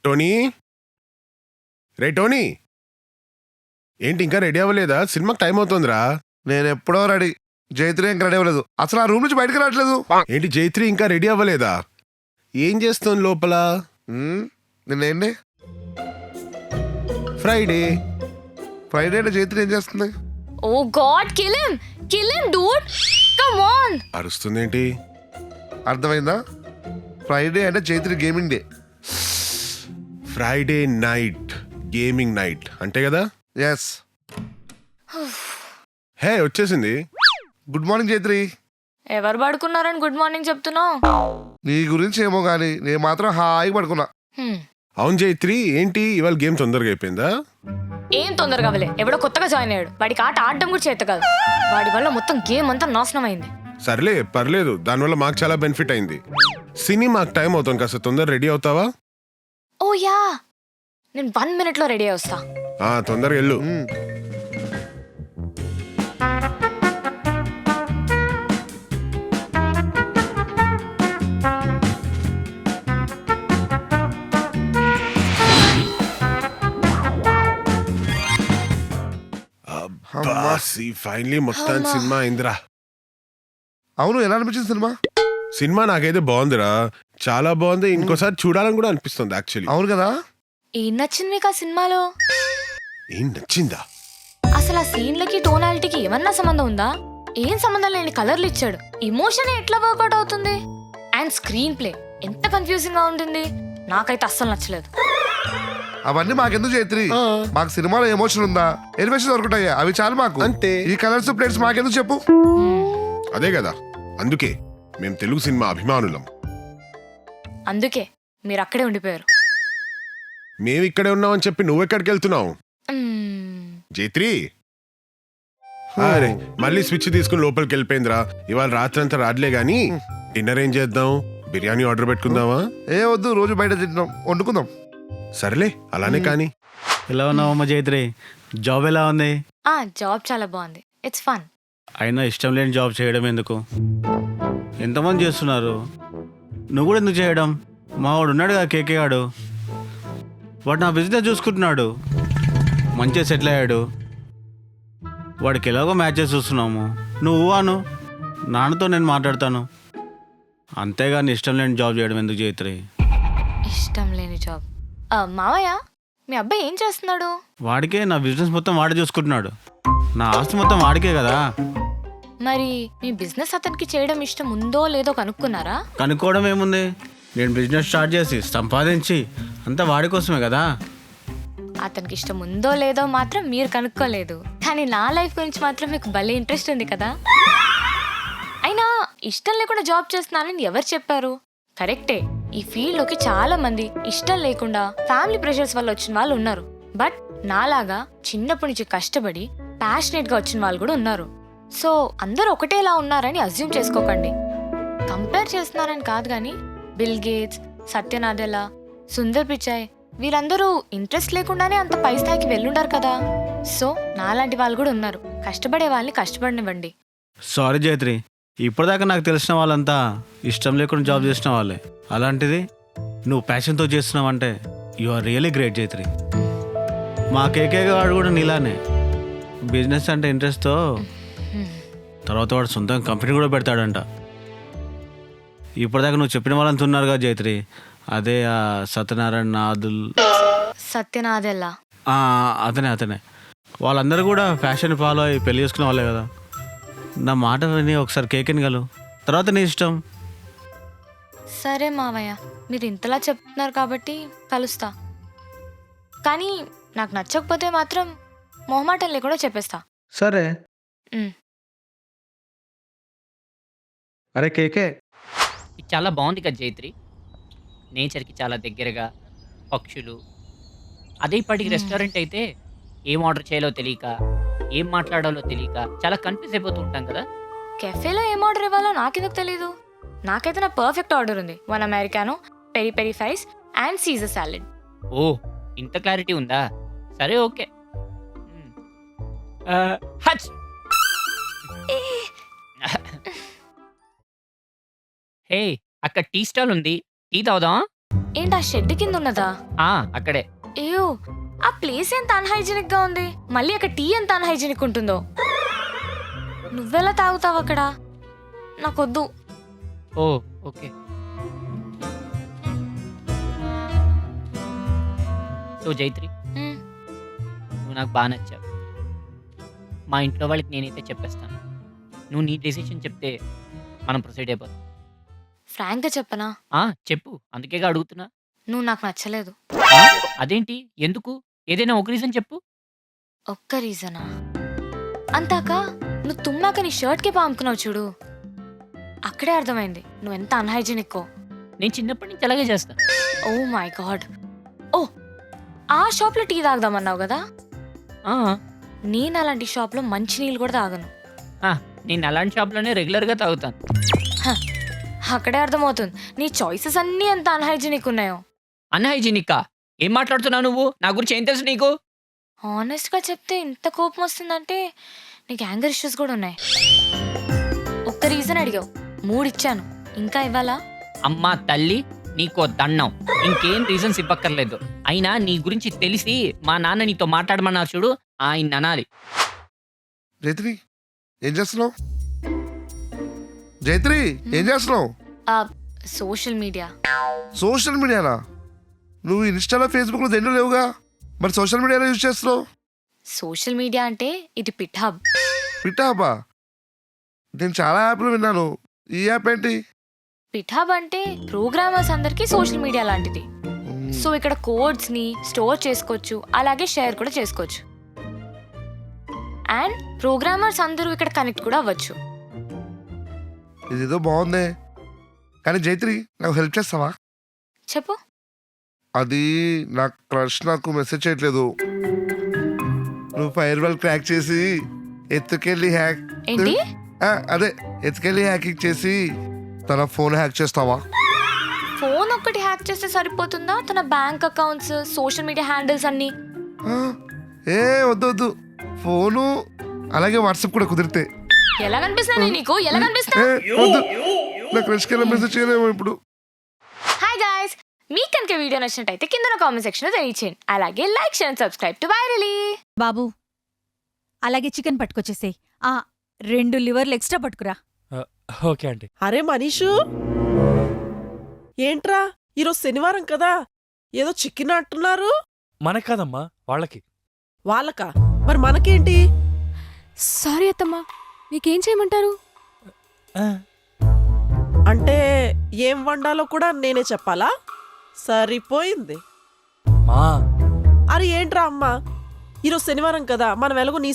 Tony Tony ఏంటి ఇంకా ready అవ్వలేదా? సినిమాకి టైం అవుతుందిరా. నేను ఎప్పుడో రెడీ. జైత్రి ఇంకా రెడీ అవ్వలేదు. అసలు ఆ రూమ్ నుంచి బయటకు రావట్లేదు. ఏంటి జైత్రి ఇంకా రెడీ అవ్వలేదా? ఏం చేస్తుంది లోపల? నిన్నేంటి ఫ్రైడే అంటే జైత్రి ఏం చేస్తుంది? Oh God, kill him dude, come on. అరుస్తుందేంటి? అర్థమైందా? ఫ్రైడే అంటే Jaitri gaming day. Friday night gaming night అంతే కదా? ఎస్. హే వచ్చేసింది. Good morning Jaitri. ఎవరు పడుకున్నారని గుడ్ మార్నింగ్ చెప్తున్నావు? నీ గురించి ఏమో గానీ నేను మాత్రం హాయిగా పడుకున్నా. అవును జైత్రి, ఏంటి ఇవాళ గేమ్ తొందరగా అయిపోయిందా? ఏం తొందరగా అవ్వలే. ఎవడో కొత్తగా జాయిన్ అయ్యాడు. వాడికి ఆట ఆడడం కూడా చేత కాదు. వాడి వల్ల మొత్తం గేమ్ అంతా నాశనం అయింది. సర్లే పర్లేదు, దానివల్ల మాకు చాలా బెనిఫిట్ అయింది. సినీ మాకు టైం అవుతాం, కాస్త తొందర రెడీ అవుతావా? ఓ యా, నేను 1 minute లో రెడీ అవుతా. తొందరగా వెళ్ళు. ఫైనలీ మొత్తం సినిమా అయిందిరా. అవును, ఎలా అనిపించింది సినిమా? సినిమా నాకైతే బాగుందిరా, చాలా బాగుంది. ఇంకోసారి చూడాలని కూడా అనిపిస్తుంది యాక్చువల్లీ. అవును కదా. ఏం నచ్చింది మీకు ఆ సినిమాలో? ఏం నచ్చిందా? అసలు ఆ సీన్లకి టోనాలిటీకి ఏమన్నా సంబంధం ఉందా? ఏం సంబంధం లేని కలర్లు ఇచ్చాడు. ఇమోషన్ ఎట్లా వర్కౌట్ అవుతుంది? అండ్ స్క్రీన్ ప్లే ఎంత కన్ఫ్యూజింగ్ గా ఉంటుంది. నాకైతే అస్సలు నచ్చలేదు. అవన్నీ మాకెందుకు జైత్రి? మాకు సినిమాలో ఎమోషన్ ఉందా, ఎలివేషన్ దొరుకుతాయా, అవి చాలు మాకు. అంతే. ఈ కలర్స్ ప్లేట్స్ మాకెందుకు చెప్పు? అదే కదా, అందుకే మేము తెలుగు సినిమా అభిమానులం. అందుకే మీరు అక్కడే ఉండిపోయారు. మేము ఇక్కడే ఉన్నామని చెప్పి నువ్వెక్కడికి వెళ్తున్నావు జైత్రి? అరే మళ్ళీ స్విచ్ తీసుకుని లోపలికి వెళ్ళిపోయిందిరా. ఇవాళ రాత్రి అంతా రాట్లే గాని డిన్నర్ ఏం చేద్దాం? బిర్యానీ ఆర్డర్ పెట్టుకుందామా? ఏ వద్దు, రోజు బయట తింటున్నాం, వండుకుందాం. సరేలే అలానే కానీ. ఎలా ఉన్నావమ్మ జైత్రి? జాబ్ ఎలా ఉంది? జాబ్ చాలా బాగుంది. It's fun. అయినా ఇష్టం లేని జాబ్ చేయడం ఎందుకు? ఎంతమంది చేస్తున్నారు, నువ్వు కూడా ఎందుకు చేయడం? మా వాడు ఉన్నాడు కదా కేకే వాడు, వాడు నా బిజినెస్ చూసుకుంటున్నాడు, మంచిగా సెటిల్ అయ్యాడు. వాడికి ఎలాగో మ్యాచెస్ చూస్తున్నాము. నువ్వు అను, నాన్నతో నేను మాట్లాడతాను. అంతేగాని ఇష్టం లేని జాబ్ చేయడం ఎందుకు జైత్రి? ఇష్టం లేని జాబ్? మావయ్య, మీ అబ్బాయి ఏం చేస్తున్నాడు? వాడికే నా బిజినెస్ మొత్తం వాడే చూసుకుంటున్నాడు. నా ఆస్తి మొత్తం వాడికే కదా. మరి మీ బిజినెస్ అతనికి చేయడం ఇష్టం ఉందో లేదో కనుక్కున్నారా? కనుక్కోవడం ఏముంది, నేను బిజినెస్ స్టార్ట్ చేసి సంపాదించి అంతా వాడి కోసమే కదా. అతనికి ఇష్టం ఉందో లేదో మాత్రం మీరు కనుక్కోలేదు, కానీ నా లైఫ్ గురించి మాత్రం మీకు భలే ఇంట్రెస్ట్ ఉంది కదా. అయినా ఇష్టం లేకుండా జాబ్ చేస్తున్నానని ఎవరు చెప్పారు? కరెక్టే, ఈ ఫీల్డ్లోకి చాలా మంది ఇష్టం లేకుండా ఫ్యామిలీ ప్రెషర్స్ వల్ల వచ్చిన వాళ్ళు ఉన్నారు. బట్ నాలాగా చిన్నప్పటి నుంచి కష్టపడి ప్యాషనేట్గా వచ్చిన వాళ్ళు కూడా ఉన్నారు. సో అందరూ ఒకటేలా ఉన్నారని అజ్యూమ్ చేసుకోకండి. కంపేర్ చేస్తున్నారని కాదు, కానీ బిల్ గేట్స్, సత్య నాదెల్లా, సుందర్ పిచాయ్ వీళ్ళందరూ ఇంట్రెస్ట్ లేకుండానే అంత పై స్థాయికి వెళ్ళుంటారు కదా. సో నాలాంటి వాళ్ళు కూడా ఉన్నారు. కష్టపడే వాళ్ళని కష్టపడనివ్వండి. సారీ జైత్రి, ఇప్పటిదాకా నాకు తెలిసిన వాళ్ళంతా ఇష్టం లేకుండా జాబ్ చేసిన వాళ్ళే. అలాంటిది నువ్వు ప్యాషన్తో చేస్తున్నావంటే యు ఆర్ రియలీ గ్రేట్ జైత్రి. మా కేకే వాడు కూడా నీలానే బిజినెస్ అంటే ఇంట్రెస్ట్తో తర్వాత వాడు సొంతంగా కంపెనీ కూడా పెడతాడంట. ఇప్పటిదాకా నువ్వు చెప్పిన వాళ్ళంతా ఉన్నారు కదా జైత్రి, అదే సత్యనారాయణ నాదుల్, సత్యనాదెల్లా, అతనే వాళ్ళందరూ కూడా ఫ్యాషన్ ఫాలో అయ్యి పెళ్లి చేసుకునే వాళ్ళే కదా. నా మాట విని ఒకసారి కేకెన్ గలు, తర్వాత నీ ఇష్టం. సరే మావయ్య, మీరు ఇంతలా చెప్తున్నారు కాబట్టి కలుస్తా. కానీ నాకు నచ్చకపోతే మాత్రం మొహమాటం లేకుండా చెప్పేస్తా. సరే. అరే కేకే, చాలా బాగుంది కదా జైత్రి. నేచర్కి చాలా దగ్గరగా, పక్షులు. అదే ఇప్పటికి రెస్టారెంట్ అయితే ఏం ఆర్డర్ చేయాలో తెలియక, ఏం మాట్లాడాలో తెలియక చాలా కన్ఫ్యూజ్ అయిపోతూ ఉంటాం కదా. కెఫేలో ఏం ఆర్డర్ ఇవ్వాలో నాకెందుకు తెలీదు? నాకైతే నా పర్ఫెక్ట్ ఆర్డర్ ఉంది. 1 Americano, peri peri fries and Caesar salad. Oh, ఇంత క్లారిటీ ఉందా? సరే ఓకే. హే, అక్కడ టీ స్టాల్ ఉంది, టీ తాగుదాం. ఏంటి ఆ షెడ్ కింద ఉన్నదా? అక్కడే. ఏయో, ఆ ప్లేస్ ఎంత అన్హైజీనిక్ గా ఉంది. మళ్ళీ అక్కడ టీ ఎంత అన్హైజీనిక్ ఉంటుందో. నువ్వెలా తాగుతావు అక్కడ? నాకొద్దు. ఓ ఓకే. సో జైత్రి, మ్, నువ్వు నాకు బాగా నచ్చావు. మా ఇంట్లో వాళ్ళకి నేనైతే చెప్పేస్తాను. నువ్వు నీ డెసిషన్ చెప్తే మనం ప్రొసీడ్ అయిపోతాం. ఫ్రాంక్ గా చెప్పనా? చెప్పు, అందుకేగా అడుగుతున్నా. నువ్వు నాకు నచ్చలేదు. అదేంటి, ఎందుకు? ఏదైనా ఒక రీజన్ చెప్పు. ఒక్క రీజనా? అంతాక నువ్వు తుమ్మాక నీ షర్ట్ కి పాముకున్నావు చూడు, అక్కడే అర్థమైంది నువ్వెంత అన్హైజీనిక్కో. నేను చిన్నప్పటి నుంచి అలాగే చేస్తాను. Oh my God. ఓ, ఆ షాప్ లో టీ తాగుదామన్నావు కదా, నేను అలాంటి షాప్ లో మంచి నీళ్ళు కూడా తాగను. నేను అలాంటి షాప్లోనే రెగ్యులర్గా తాగుతాను. అక్కడే అర్థమవుతుంది నీ చాయిసెస్ అన్నీ ఎంత అన్హైజీనిక్ ఉన్నాయో. అన్హైజీనిక్కా? ఏం మాట్లాడుతున్నావు నువ్వు? నా గురించి ఏం తెలుసు నీకు? ఆనెస్ట్ గా చెప్తే ఇంత కోపం వస్తుందంటే నీకు యాంగర్ ఇష్యూస్ కూడా ఉన్నాయి. ఒక్క రీజన్ అడిగావు, 3 ఇచ్చాను, ఇంకా ఇవ్వాలా? అమ్మా తల్లి, నీకో దండం. ఇంకేం రీజన్స్ ఇవ్వక్కర్లేదు. అయినా నీ గురించి తెలిసి మా నాన్న నీతో మాట్లాడమన్నారు చూడు, ఆయన అనాలి. జైత్రి ఏం చేస్తున్నావు? జైత్రి ఏం చేస్తున్నావు? Social media. సోషల్ మీడియానా? నువ్వు ఇన్స్టాలో ఫేస్బుక్లో దేంట్లో లేవుగా, మరి సోషల్ మీడియాలో యూజ్ చేస్తున్నావు? సోషల్ మీడియా అంటే ఇది పిట్ హబ్. పిటాబా? నేను చాలా యాప్లు విన్నాను, ఈ యాప్ ఏంటి? పిట్ హబ్ అంటే ప్రోగ్రామర్స్ అందరికీ సోషల్ మీడియా లాంటిది. సో ఇక్కడ కోడ్స్ ని స్టోర్ చేసుకోవచ్చు, అలాగే షేర్ కూడా చేసుకోవచ్చు. అండ్ ప్రోగ్రామర్స్ అందరూ ఇక్కడ కనెక్ట్ కూడా అవ్వచ్చు. ఇదేదో బాగుందే, కానీ జైత్రి నాకు హెల్ప్ చేస్తావా? చెప్పు. అది నా క్రష్ నాకు మెసేజ్ చేయట్లేదు. నువ్వు ఫైర్ వాల్ క్రాక్ చేసి ఎత్తుకెళ్ళి హ్యాక్ ఏంటి? అదే ఎత్తుకెళ్ళి హ్యాకింగ్ చేసి తన ఫోన్ హ్యాక్ చేస్తావా? ఫోన్ ఒక్కటి హ్యాక్ చేస్తే సరిపోతుందా? తన bank accounts, social media handles అన్ని? ఏ వద్దు వద్దు, ఫోను అలాగే వాట్సాప్ కూడా కుదిరితే. ఎలా కనిపిస్తున్నా నీకు? ఎలా కనిపిస్తున్నా? వద్దు, నా క్రష్కి ఎలా మెసేజ్ చేయలేము ఇప్పుడు. హాయ్ గాయ్స్, మీకు కనుక వీడియో నచ్చినట్టయితే కింద కామెంట్ సెక్షన్ లో తెలియచేయండి. అలాగే లైక్, షేర్, సబ్స్క్రైబ్ టు వైరలీ. బాబు, అలాగే చికెన్ పట్టుకొచ్చేసే. 2 లివర్లు ఎక్స్ట్రా పట్టుకురా. ఓకే అండి. అరే మనీషు, ఏంట్రా ఈరోజు శనివారం కదా, ఏదో చికెన్ అంటున్నారు? మనకు కాదమ్మా, వాళ్ళకి. వాళ్ళకా? మరి మనకేంటి? సారీ అత్తమ్మా, మీకేం చేయమంటారు? అంటే ఏం వండాలో కూడా నేనే చెప్పాలా? సరిపోయింది. మా అరే ఏంట్రా అమ్మా, ఈరోజు శనివారం కదా, మనం ఎలాగో నీ